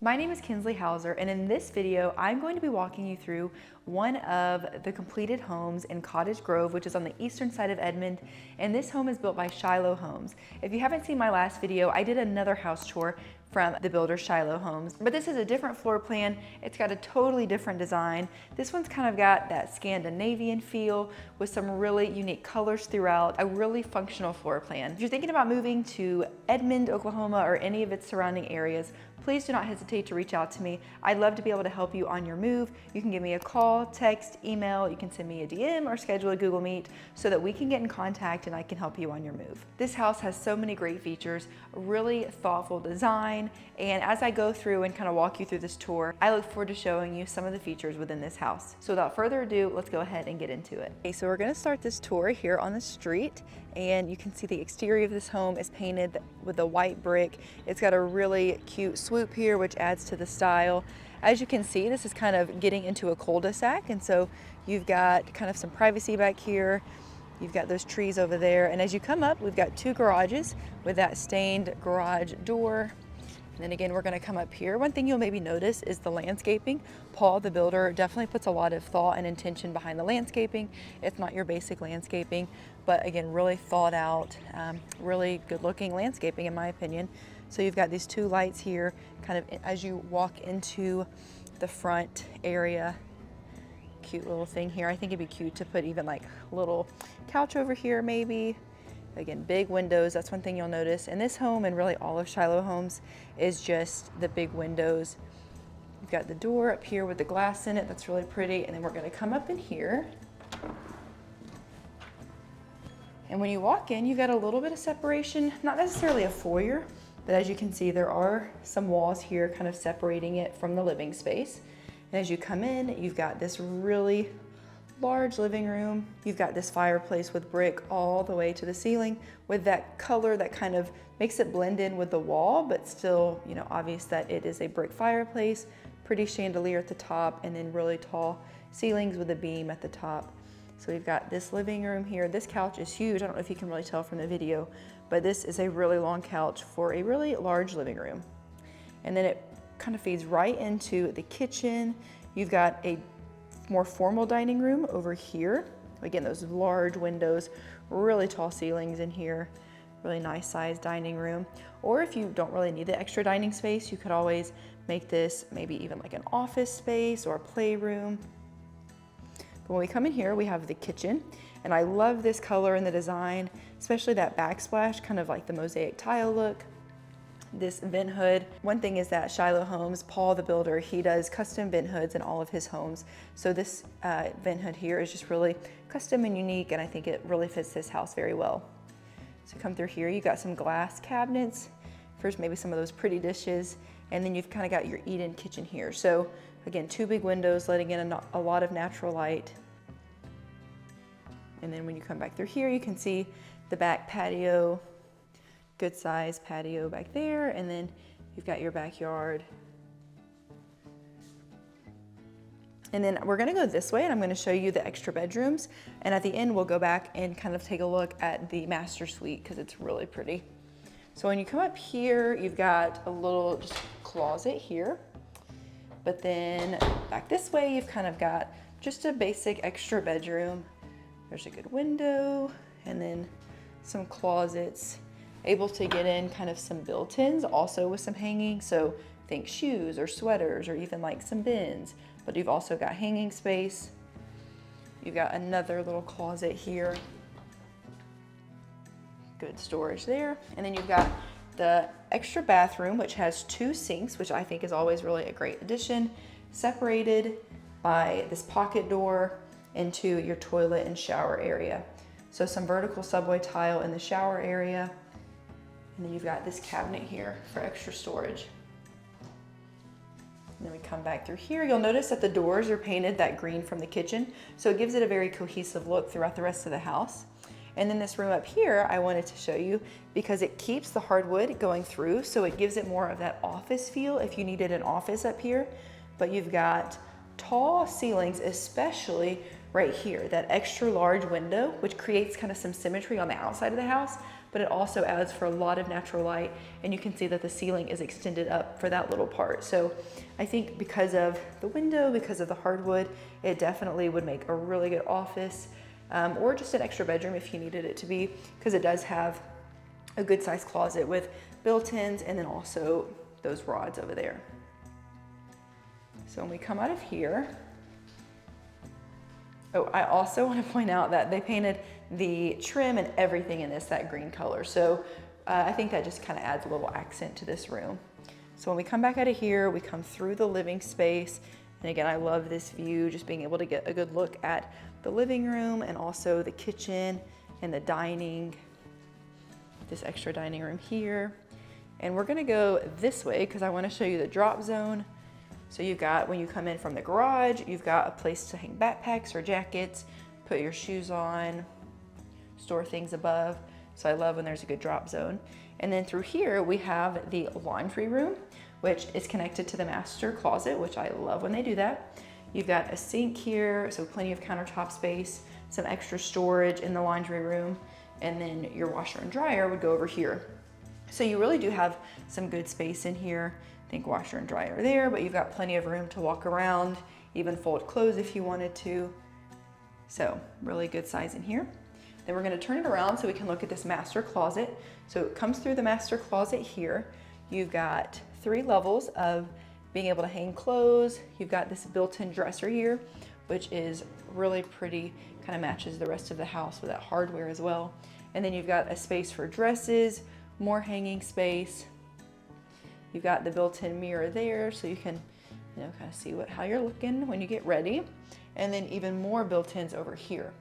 My name is Kinsley Hauser, and in this video, I'm going to be walking you through one of the completed homes in Cottage Grove, which is on the eastern side of Edmond, and this home is built by Shiloh Homes. If you haven't seen my last video, I did another house tour from the builder Shiloh Homes, but this is a different floor plan. It's got a totally different design. This one's kind of got that Scandinavian feel with some really unique colors throughout, a really functional floor plan. If you're thinking about moving to Edmond, Oklahoma, or any of its surrounding areas, please do not hesitate to reach out to me. I'd love to be able to help you on your move. You can give me a call, text, email, you can send me a DM or schedule a Google Meet so that we can get in contact and I can help you on your move. This house has so many great features, a really thoughtful design, and as I go through and kind of walk you through this tour, I look forward to showing you some of the features within this house. So without further ado, let's go ahead and get into it. Okay, so we're gonna start this tour here on the street, and you can see the exterior of this home is painted with a white brick. It's got a really cute swoop here, which adds to the style. As you can see, this is kind of getting into a cul-de-sac, and so you've got kind of some privacy back here. You've got those trees over there, and as you come up, we've got two garages with that stained garage door. And then again, we're gonna come up here. One thing you'll maybe notice is the landscaping. Paul, the builder, definitely puts a lot of thought and intention behind the landscaping. It's not your basic landscaping, but again, really thought out, really good looking landscaping in my opinion. So you've got these two lights here, kind of as you walk into the front area. Cute little thing here. I think it'd be cute to put even like a little couch over here maybe. Again, big windows, that's one thing you'll notice. And this home, and really all of Shiloh Homes, is just the big windows. You've got the door up here with the glass in it, that's really pretty. And then we're gonna come up in here. And when you walk in, you've got a little bit of separation, not necessarily a foyer, but as you can see, there are some walls here kind of separating it from the living space. And as you come in, you've got this really large living room. You've got this fireplace with brick all the way to the ceiling with that color that kind of makes it blend in with the wall, but still, you know, obvious that it is a brick fireplace, pretty chandelier at the top, and then really tall ceilings with a beam at the top. So we've got this living room here. This couch is huge. I don't know if you can really tell from the video, but this is a really long couch for a really large living room. And then it kind of feeds right into the kitchen. You've got a more formal dining room over here. Again, those large windows, really tall ceilings in here, really nice sized dining room. Or if you don't really need the extra dining space, you could always make this maybe even like an office space or a playroom. But when we come in here, we have the kitchen, and I love this color and the design, especially that backsplash, kind of like the mosaic tile look. This vent hood. One thing is that Shiloh Homes, Paul the builder, he does custom vent hoods in all of his homes. So this vent hood here is just really custom and unique, and I think it really fits this house very well. So come through here, you've got some glass cabinets for maybe some of those pretty dishes, and then you've kind of got your eat-in kitchen here. So again, two big windows letting in a lot of natural light. And then when you come back through here, you can see the back patio. Good size patio back there, and then you've got your backyard. And then we're gonna go this way, and I'm gonna show you the extra bedrooms, and at the end we'll go back and kind of take a look at the master suite because it's really pretty. So when you come up here, you've got a little just closet here, but then back this way you've kind of got just a basic extra bedroom. There's a good window, and then some closets. Able to get in kind of some built-ins also with some hanging, so think shoes or sweaters or even like some bins, but you've also got hanging space. You've got another little closet here, good storage there, and then you've got the extra bathroom, which has two sinks, which I think is always really a great addition, separated by this pocket door into your toilet and shower area. So some vertical subway tile in the shower area. And then you've got this cabinet here for extra storage. And then we come back through here. You'll notice that the doors are painted that green from the kitchen, so it gives it a very cohesive look throughout the rest of the house. And then this room up here, I wanted to show you because it keeps the hardwood going through, so it gives it more of that office feel if you needed an office up here. But you've got tall ceilings, especially right here, that extra large window, which creates kind of some symmetry on the outside of the house, but it also adds for a lot of natural light, and you can see that the ceiling is extended up for that little part. So I think because of the window, because of the hardwood, it definitely would make a really good office, or just an extra bedroom if you needed it to be, because it does have a good sized closet with built-ins and then also those rods over there. So when we come out of here, oh, I also want to point out that they painted the trim and everything in this that green color. So I think that just kind of adds a little accent to this room. So when we come back out of here, we come through the living space. And again, I love this view, just being able to get a good look at the living room and also the kitchen and the dining, this extra dining room here. And we're gonna go this way because I want to show you the drop zone. So you've got, when you come in from the garage, you've got a place to hang backpacks or jackets, put your shoes on, store things above. So I love when there's a good drop zone. And then through here, we have the laundry room, which is connected to the master closet, which I love when they do that. You've got a sink here, so plenty of countertop space, some extra storage in the laundry room, and then your washer and dryer would go over here. So you really do have some good space in here. I think washer and dryer there, but you've got plenty of room to walk around, even fold clothes if you wanted to. So really good size in here. Then we're gonna turn it around so we can look at this master closet. So it comes through the master closet here. You've got 3 levels of being able to hang clothes. You've got this built-in dresser here, which is really pretty, kind of matches the rest of the house with that hardware as well. And then you've got a space for dresses, more hanging space. You've got the built-in mirror there, so you can, kind of see how you're looking when you get ready. And then even more built-ins over here.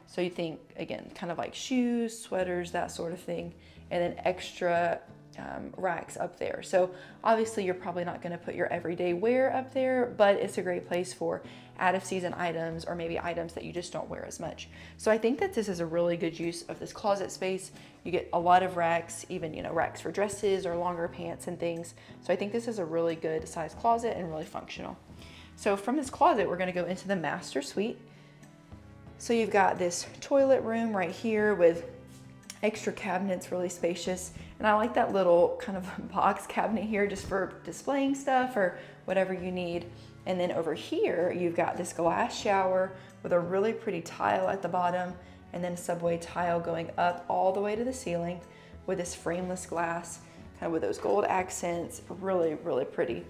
So you think, again, kind of like shoes, sweaters, that sort of thing, and then extra racks up there. So obviously you're probably not gonna put your everyday wear up there, but it's a great place for out of season items or maybe items that you just don't wear as much. So I think that this is a really good use of this closet space. You get a lot of racks, even racks for dresses or longer pants and things. So I think this is a really good size closet and really functional. So from this closet, we're gonna go into the master suite. So you've got this toilet room right here with extra cabinets, really spacious. And I like that little kind of box cabinet here just for displaying stuff or whatever you need. And then over here, you've got this glass shower with a really pretty tile at the bottom and then a subway tile going up all the way to the ceiling with this frameless glass, kind of with those gold accents, really, really pretty.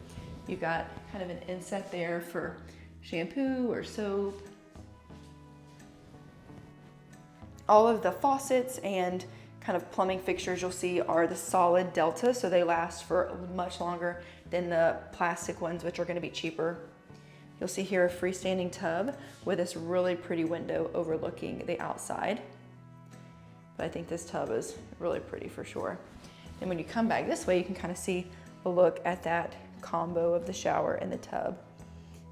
You've got kind of an inset there for shampoo or soap. All of the faucets and kind of plumbing fixtures you'll see are the solid Delta, so they last for much longer than the plastic ones, which are going to be cheaper. You'll see here a freestanding tub with this really pretty window overlooking the outside. But I think this tub is really pretty for sure. And when you come back this way, you can kind of see a look at that combo of the shower and the tub.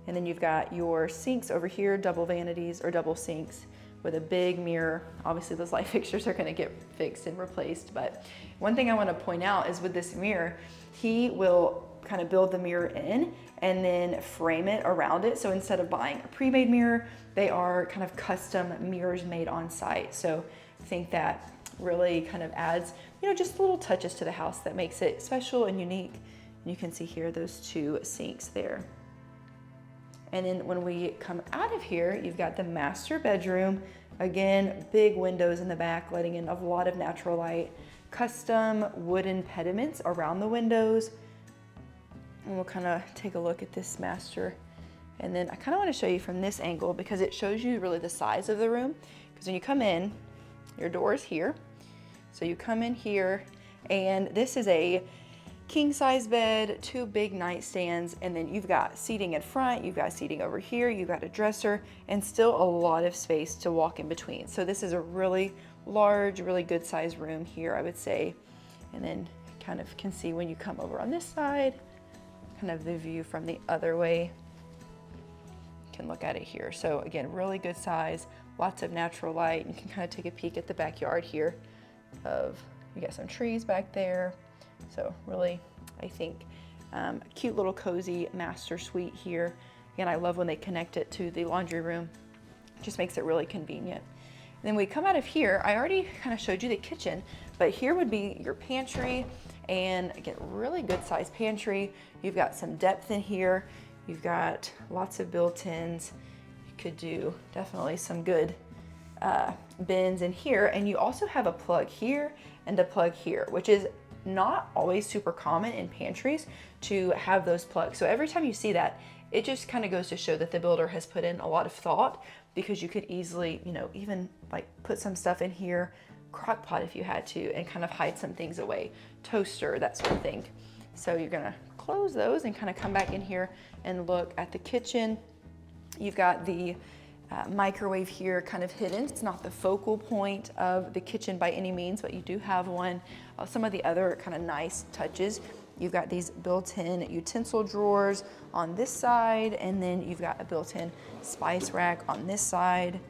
And then you've got your sinks over here, double vanities or double sinks, with a big mirror. Obviously those light fixtures are gonna get fixed and replaced, but one thing I wanna point out is with this mirror, he will kind of build the mirror in and then frame it around it. So instead of buying a pre-made mirror, they are kind of custom mirrors made on site. So I think that really kind of adds, just little touches to the house that makes it special and unique. And you can see here those 2 sinks there. And then when we come out of here, you've got the master bedroom. Again, big windows in the back, letting in a lot of natural light. Custom wooden pediments around the windows. And we'll kind of take a look at this master. And then I kind of want to show you from this angle because it shows you really the size of the room. Because when you come in, your door is here. So you come in here, and this is a king size bed, 2 big nightstands, and then you've got seating in front, you've got seating over here, you've got a dresser, and still a lot of space to walk in between. So this is a really large, really good size room here, I would say. And then kind of can see when you come over on this side, kind of the view from the other way. You can look at it here. So again, really good size, lots of natural light. You can kind of take a peek at the backyard here you got some trees back there. So really, I think, a cute little cozy master suite here. Again, I love when they connect it to the laundry room. It just makes it really convenient. And then we come out of here, I already kind of showed you the kitchen, But here would be your pantry, and again, really good sized pantry. You've got some depth in here. You've got lots of built-ins. You could do definitely some good bins in here. And you also have a plug here and a plug here, which is not always super common in pantries to have those plugs. So every time you see that, it just kind of goes to show that the builder has put in a lot of thought, because you could easily, you know, even like put some stuff in here, crock pot if you had to, and kind of hide some things away, toaster, that sort of thing. So you're gonna close those and kind of come back in here and look at the kitchen. You've got the microwave here kind of hidden. It's not the focal point of the kitchen by any means, but you do have one. Some of the other kind of nice touches, you've got these built-in utensil drawers on this side, and then you've got a built-in spice rack on this side.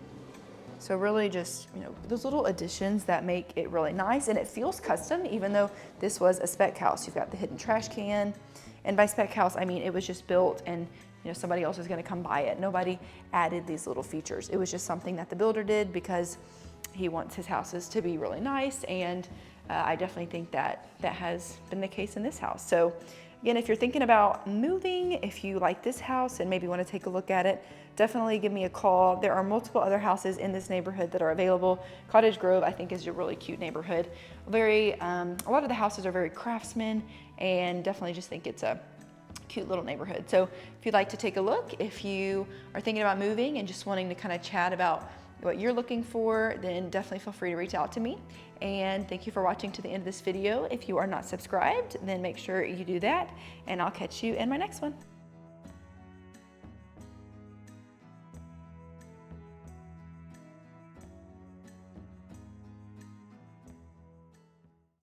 So really just, you know, those little additions that make it really nice, and it feels custom even though this was a spec house. You've got the hidden trash can, and by spec house, I mean it was just built and, you know, somebody else is gonna come buy it. Nobody added these little features. It was just something that the builder did because he wants his houses to be really nice, and I definitely think that that has been the case in this house. So again, if you're thinking about moving, if you like this house and maybe want to take a look at it, definitely give me a call. There are multiple other houses in this neighborhood that are available. Cottage Grove, I think, is a really cute neighborhood. A lot of the houses are very craftsman, and definitely just think it's a cute little neighborhood. So if you'd like to take a look, if you are thinking about moving and just wanting to kind of chat about what you're looking for, then definitely feel free to reach out to me. And thank you for watching to the end of this video. If you are not subscribed, then make sure you do that, and I'll catch you in my next one.